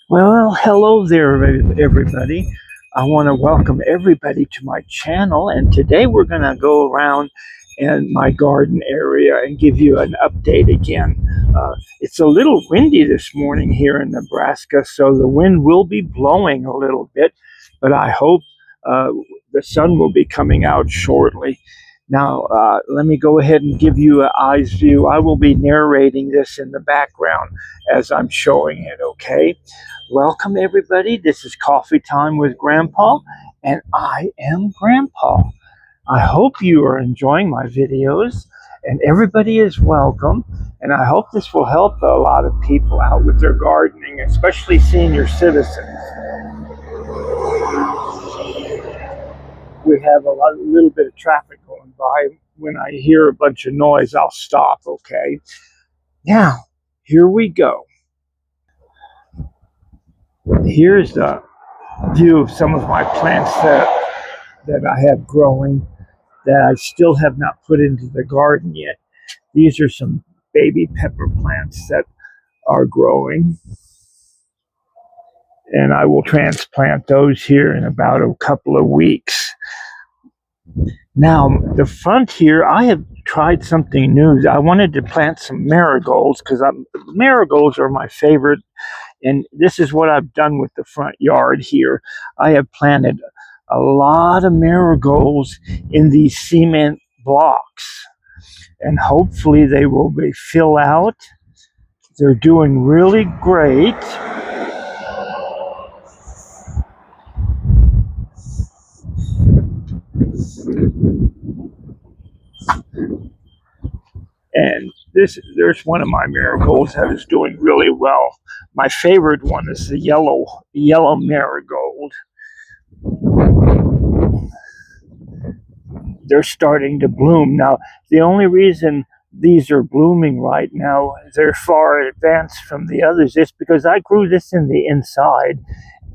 Well, hello there, everybody. I want to welcome everybody to my channel, and today we're going to go around in my garden area and give you an update again. It's a little windy this morning here in Nebraska, so the wind will be blowing a little bit, but I hope uh, the sun will be coming out shortly. Now, let me go ahead and give you an eyes view. I will be narrating this in the background as I'm showing it, okay? Welcome, everybody. This is Coffee Time with Grandpa, and I am Grandpa. I hope you are enjoying my videos, and everybody is welcome. And I hope this will help a lot of people out with their gardening, especially senior citizens. We have little bit of traffic going by. When I hear a bunch of noise, I'll stop, okay? Now, here we go. Here's the view of some of my plants that I have growing that I still have not put into the garden yet. These are some baby pepper plants that are growing, and I will transplant those here in about a couple of weeks. Now, the front here, I have tried something new. I wanted to plant some marigolds because marigolds are my favorite, and this is what I've done with the front yard here. I have planted a lot of marigolds in these cement blocks, and hopefully they will be fill out. They're doing really great. And there's one of my marigolds that is doing really well. My favorite one is the yellow marigold. They're starting to bloom. Now, the only reason these are blooming right now, they're far advanced from the others, is because I grew this in the inside.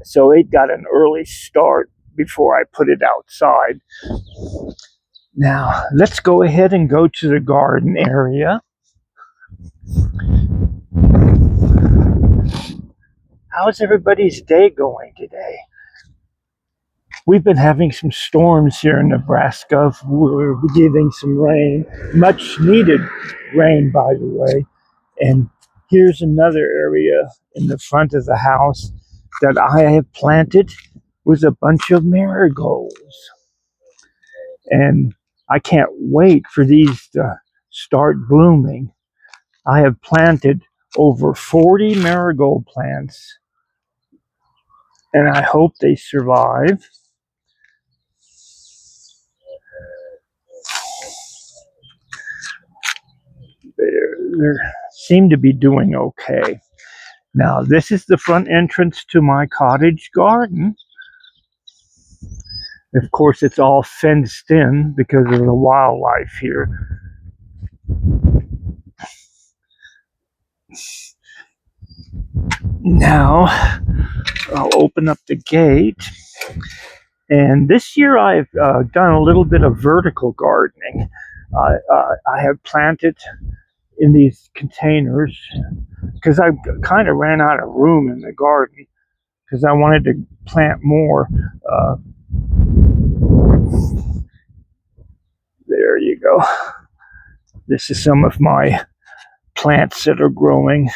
So it got an early start before I put it outside. Now, let's go ahead and go to the garden area. How's everybody's day going today? We've been having some storms here in Nebraska. We're getting some rain, much needed rain, by the way. And here's another area in the front of the house that I have planted with a bunch of marigolds. And I can't wait for these to start blooming. I have planted over 40 marigold plants, and I hope they survive. They seem to be doing okay. Now, this is the front entrance to my cottage garden. Of course, it's all fenced in because of the wildlife here. Now, I'll open up the gate. And this year I've done a little bit of vertical gardening. I have planted in these containers because I kind of ran out of room in the garden because I wanted to plant more. There you go. This is some of my plants that are growing.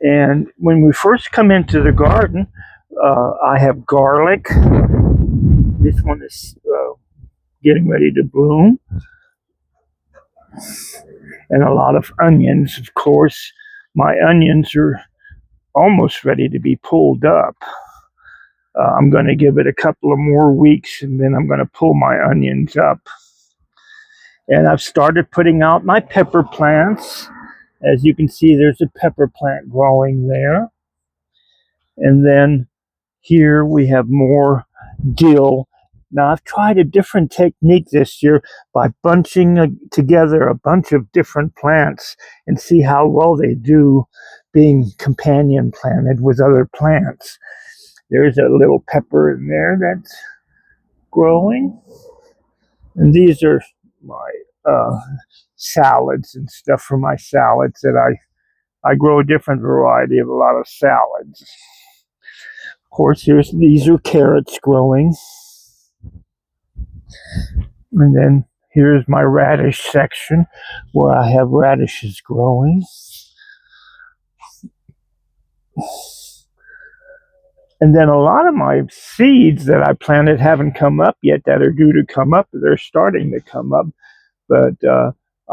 And when we first come into the garden, I have garlic. This one is getting ready to bloom. And a lot of onions, of course. My onions are almost ready to be pulled up. I'm going to give it a couple of more weeks, and then I'm going to pull my onions up. And I've started putting out my pepper plants. As you can see, there's a pepper plant growing there. And then here we have more dill. Now, I've tried a different technique this year by bunching together a bunch of different plants and see how well they do being companion planted with other plants. There's a little pepper in there that's growing. And these are my salads and stuff for my salads that I grow a different variety of a lot of salads. Of course, these are carrots growing. And then here's my radish section where I have radishes growing. And then a lot of my seeds that I planted haven't come up yet that are due to come up. They're starting to come up. But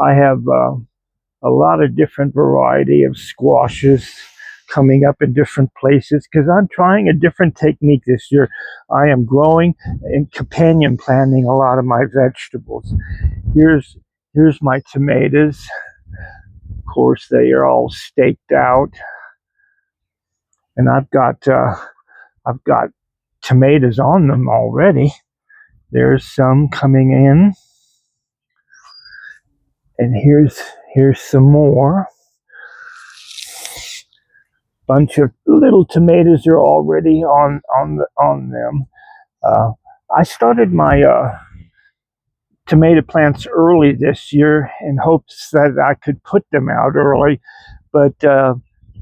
I have a lot of different variety of squashes coming up in different places because I'm trying a different technique this year. I am growing and companion planting a lot of my vegetables. Here's my tomatoes. Of course, they are all staked out, and I've got tomatoes on them already. There's some coming in, and here's some more. Bunch of little tomatoes are already on them. I started my tomato plants early this year in hopes that I could put them out early, but the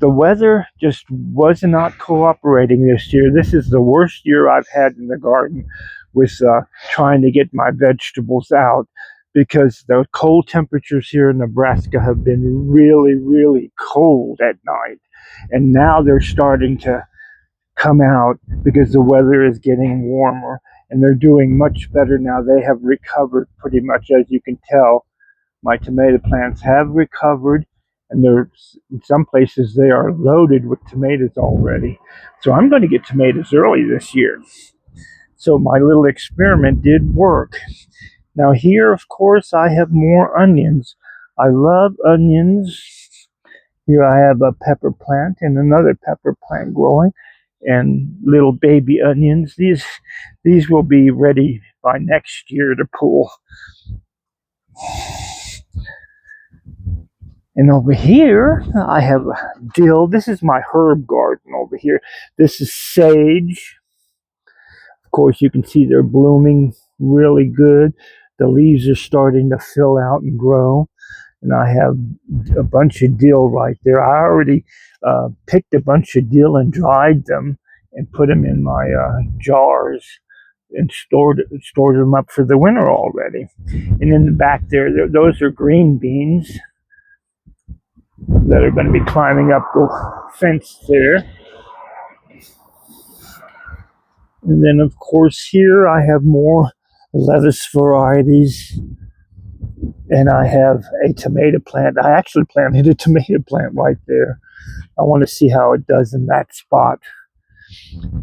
weather just was not cooperating this year. This is the worst year I've had in the garden with trying to get my vegetables out because the cold temperatures here in Nebraska have been really, really cold at night. And now they're starting to come out because the weather is getting warmer and they're doing much better now. They have recovered pretty much, as you can tell. My tomato plants have recovered, and there's in some places they are loaded with tomatoes already. So I'm going to get tomatoes early this year. So my little experiment did work. Now here, of course, I have more onions. I love onions. Here I have a pepper plant and another pepper plant growing and little baby onions. These will be ready by next year to pull. And over here, I have dill. This is my herb garden over here. This is sage. Of course, you can see they're blooming really good. The leaves are starting to fill out and grow. And I have a bunch of dill right there. I already picked a bunch of dill and dried them and put them in my jars and stored them up for the winter already. And in the back there, those are green beans that are going to be climbing up the fence there. And then, of course, here I have more lettuce varieties. And I have a tomato plant. I actually planted a tomato plant right there. I want to see how it does in that spot.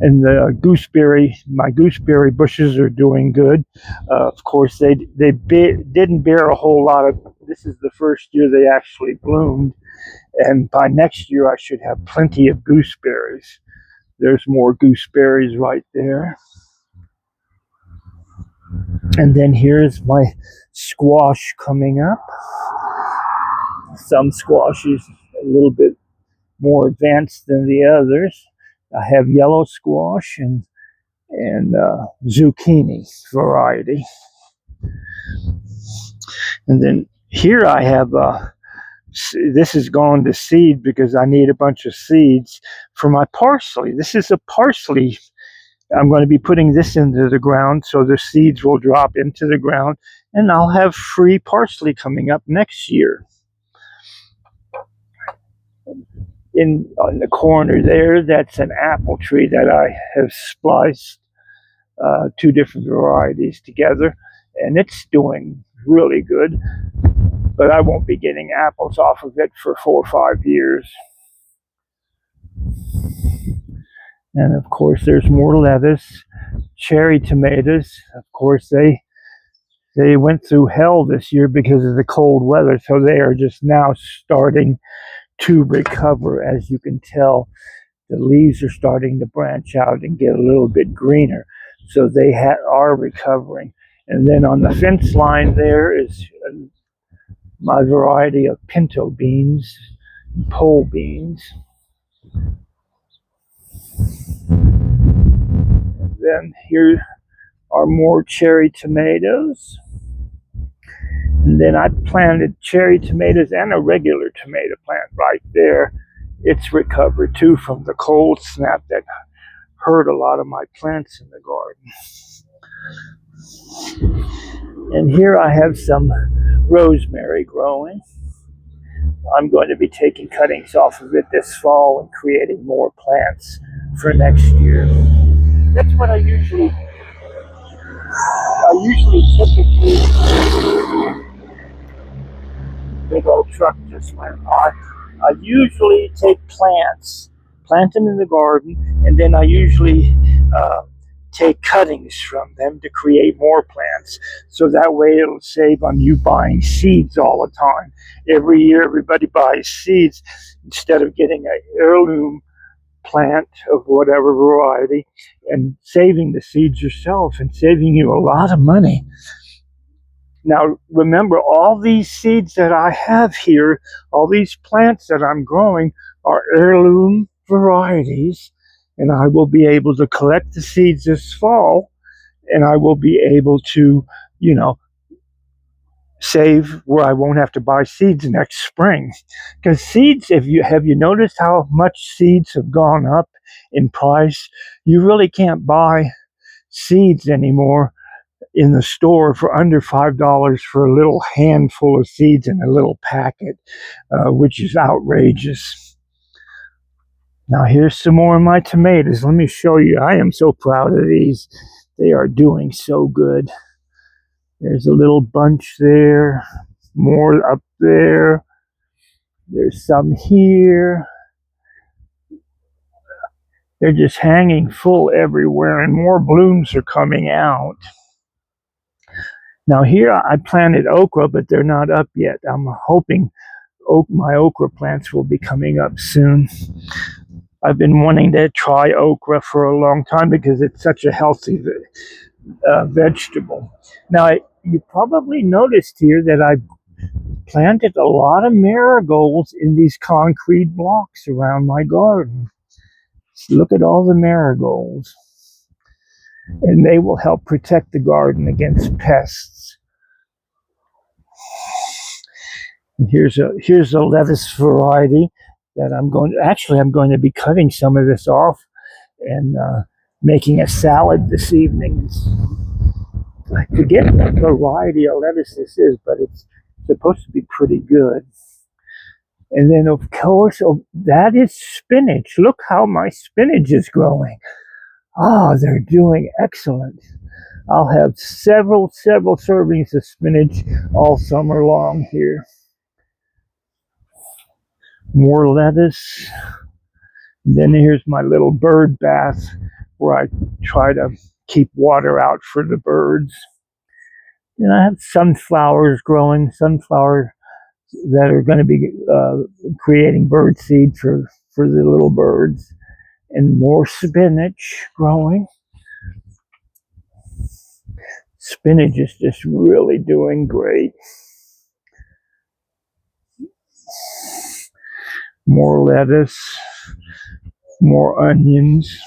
And my gooseberry bushes are doing good. Of course, they didn't bear a whole lot of. This is the first year they actually bloomed, and by next year I should have plenty of gooseberries. There's more gooseberries right there. And then here's my squash coming up. Some squashes a little bit more advanced than the others. I have yellow squash and zucchini variety. And then here I have this is going to seed because I need a bunch of seeds for my parsley. This is a parsley. I'm going to be putting this into the ground so the seeds will drop into the ground and I'll have free parsley coming up next year. On the corner there, that's an apple tree that I have spliced two different varieties together, and it's doing really good, but I won't be getting apples off of it for 4 or 5 years. And of course there's more lettuce, cherry tomatoes. Of course they went through hell this year because of the cold weather, so they are just now starting to recover. As you can tell, the leaves are starting to branch out and get a little bit greener, so they are recovering. And then on the fence line there is my variety of pinto beans, pole beans. And then here are more cherry tomatoes. And then I planted cherry tomatoes and a regular tomato plant right there. It's recovered too from the cold snap that hurt a lot of my plants in the garden. And here I have some rosemary growing. I'm going to be taking cuttings off of it this fall and creating more plants for next year. That's what I usually typically big old truck just went by. I usually take plants, plant them in the garden, and then I usually take cuttings from them to create more plants. So that way it'll save on you buying seeds all the time. Every year everybody buys seeds instead of getting an heirloom plant of whatever variety and saving the seeds yourself and saving you a lot of money. Now, remember, all these seeds that I have here, all these plants that I'm growing are heirloom varieties, and I will be able to collect the seeds this fall, and I will be able to, you know, save where I won't have to buy seeds next spring. Because seeds, if you have you noticed how much seeds have gone up in price? You really can't buy seeds anymore in the store for under $5 for a little handful of seeds in a little packet, which is outrageous. Now here's some more of my tomatoes. Let me show you. I am so proud of these. They are doing so good. There's a little bunch there, more up there. There's some here. They're just hanging full everywhere, and more blooms are coming out. Now here I planted okra, but they're not up yet. I'm hoping my okra plants will be coming up soon. I've been wanting to try okra for a long time because it's such a healthy vegetable. Now, you probably noticed here that I planted a lot of marigolds in these concrete blocks around my garden. Look at all the marigolds. And they will help protect the garden against pests. And here's a lettuce variety that I'm going to be cutting some of this off and making a salad this evening. I forget what variety of lettuce this is, but it's supposed to be pretty good. And then, of course, that is spinach. Look how my spinach is growing. Ah, they're doing excellent. I'll have several servings of spinach all summer long here. More lettuce. And then here's my little bird bath where I try to keep water out for the birds. And I have sunflowers growing, sunflowers that are going to be creating bird seed for the little birds. And more spinach growing. Spinach is just really doing great. More lettuce, more onions.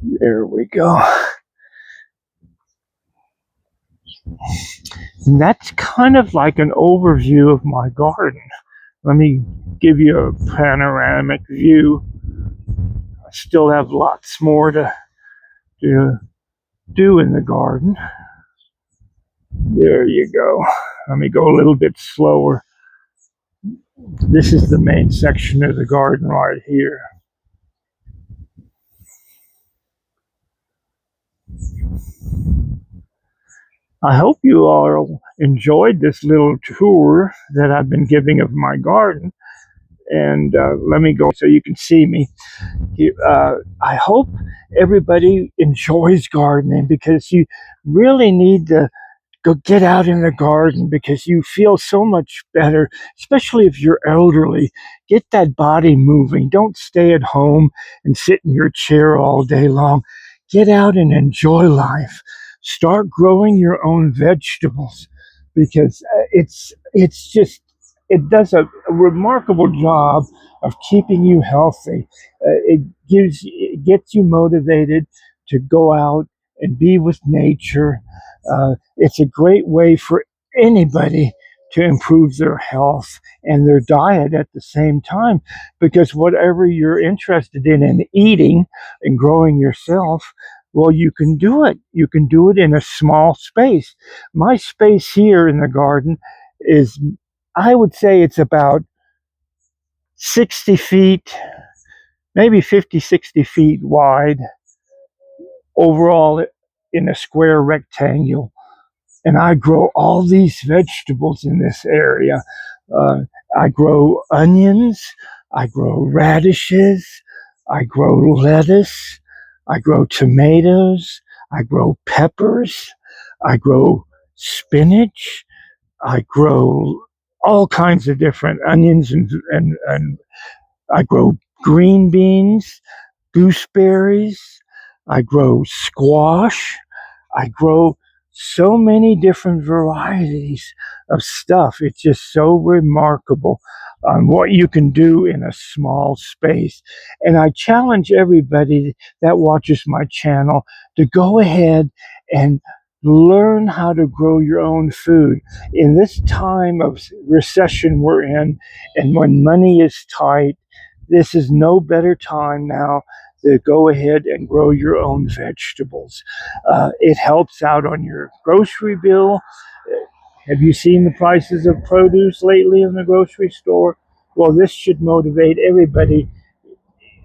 There we go. And that's kind of like an overview of my garden. Let me give you a panoramic view. I still have lots more to do in the garden. There you go. Let me go a little bit slower. This is the main section of the garden right here. I hope you all enjoyed this little tour that I've been giving of my garden. And let me go so you can see me. I hope everybody enjoys gardening because you really need to go get out in the garden because you feel so much better, especially if you're elderly. Get that body moving. Don't stay at home and sit in your chair all day long. Get out and enjoy life. Start growing your own vegetables because it does a remarkable job of keeping you healthy. It gets you motivated to go out and be with nature. It's a great way for anybody to improve their health and their diet at the same time, because whatever you're interested in eating and growing yourself, well, you can do it. You can do it in a small space. My space here in the garden is, I would say it's about 60 feet, maybe 50, 60 feet wide overall in a square rectangle. And I grow all these vegetables in this area. Uh, I grow onions, I grow radishes, I grow lettuce, I grow tomatoes, I grow peppers, I grow spinach, I grow all kinds of different onions, and I grow green beans, gooseberries, I grow squash, I grow so many different varieties of stuff. It's just so remarkable on what you can do in a small space. And I challenge everybody that watches my channel to go ahead and learn how to grow your own food. In this time of recession we're in, and when money is tight, this is no better time now to go ahead and grow your own vegetables. It helps out on your grocery bill. Have you seen the prices of produce lately in the grocery store? Well, this should motivate everybody,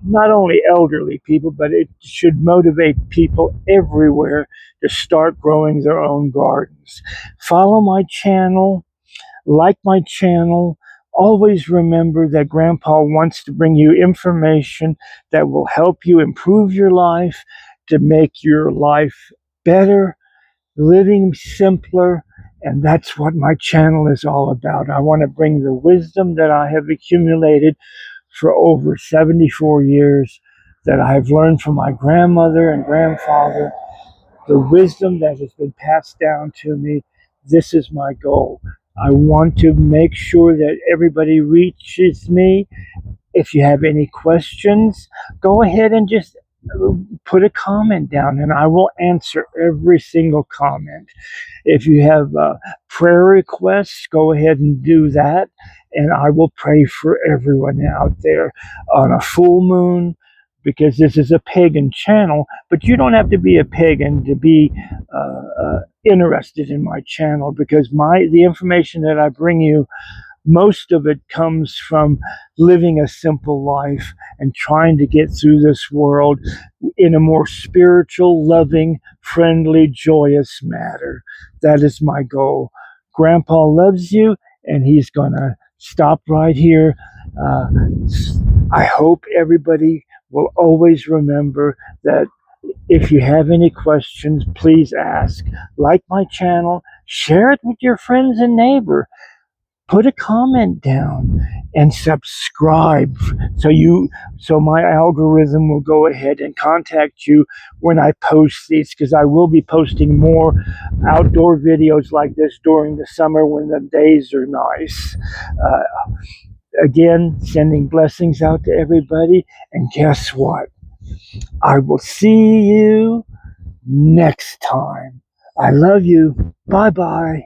not only elderly people, but it should motivate people everywhere to start growing their own gardens. Follow my channel, like my channel. Always remember that Grandpa wants to bring you information that will help you improve your life, to make your life better, living simpler. And that's what my channel is all about. I want to bring the wisdom that I have accumulated for over 74 years, that I have learned from my grandmother and grandfather, the wisdom that has been passed down to me. This is my goal. I want to make sure that everybody reaches me. If you have any questions, go ahead and just put a comment down, and I will answer every single comment. If you have prayer requests, go ahead and do that, and I will pray for everyone out there on a full moon, because this is a pagan channel, but you don't have to be a pagan to be interested in my channel, because the information that I bring you, most of it comes from living a simple life and trying to get through this world in a more spiritual, loving, friendly, joyous manner. That is my goal. Grandpa loves you, and he's going to stop right here. Uh, I hope everybody will always remember that if you have any questions, please ask. Like my channel, share it with your friends and neighbor. Put a comment down and subscribe, so my algorithm will go ahead and contact you when I post these, because I will be posting more outdoor videos like this during the summer when the days are nice. Again, sending blessings out to everybody, and guess what? I will see you next time. I love you. Bye bye.